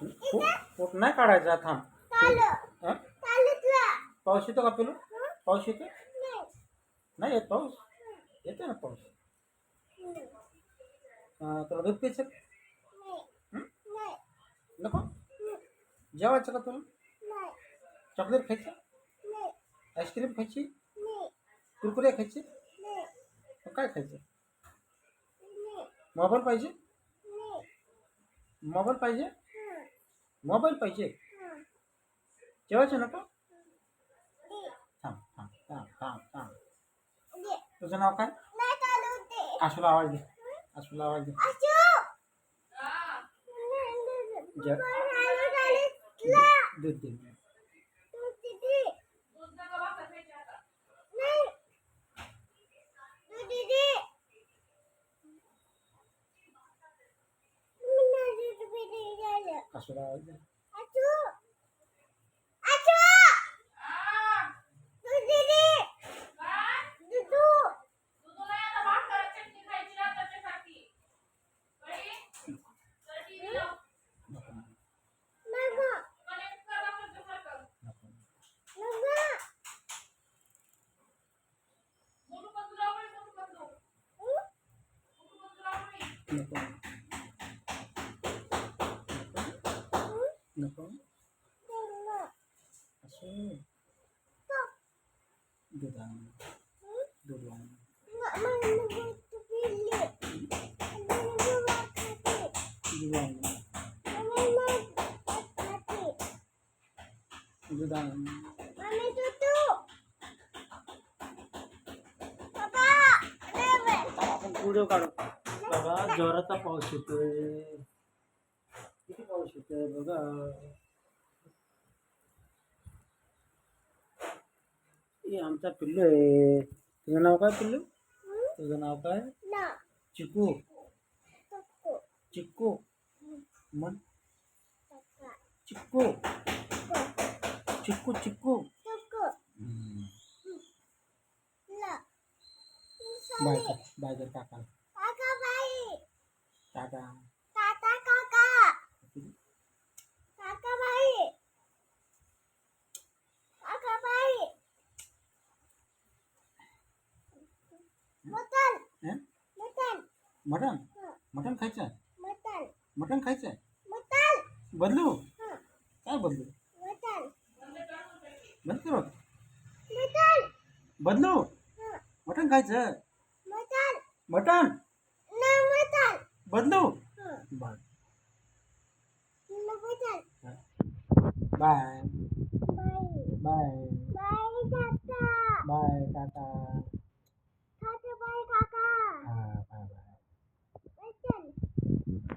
फूट नाही काढायचा. थांब. हं? पाऊस येतो का पिलू? पाऊस येतो? नाही येत पाऊस? येतो ना पाऊस. तुला दूध प्यायचं? हं? नको. जेवायचं का तुला? चॉकलेट खायचं? आईस्क्रीम खायची? कुरकुरे खायचे? मग काय खायचं? मोबाईल पाहिजे? मोबाईल पाहिजे? मोबाईल पाहिजे? जेवायचं नको? थांब थांब थांब थांब थांब. तुझं नाव काय? आशूला आवाज दे. आशूला आवाज दे. दूध दे. आशूला आवाज दे. नको. नको. असं दूध आण. दूध आण. दूध आण. दूध आण. आपण व्हिडिओ काढू. बाबा जोराचा पाऊस येतोय. किती पाऊस येतोय बघा. हे आमचा पिल्लू आहे. तुझं नाव काय पिल्लू? तुझं नाव काय? चिकू. चिक्कू. मन चिक्कू. चिक्कू चिक्कू. बाय कर. बाय कर काका. टाटा. हं? मटण. मटण खायचं. मटण खायचं. बदलू. काय बदलू? बंद करू. बदलू. मटण खायचं. मटण बदलू. बर. बाय. बाय.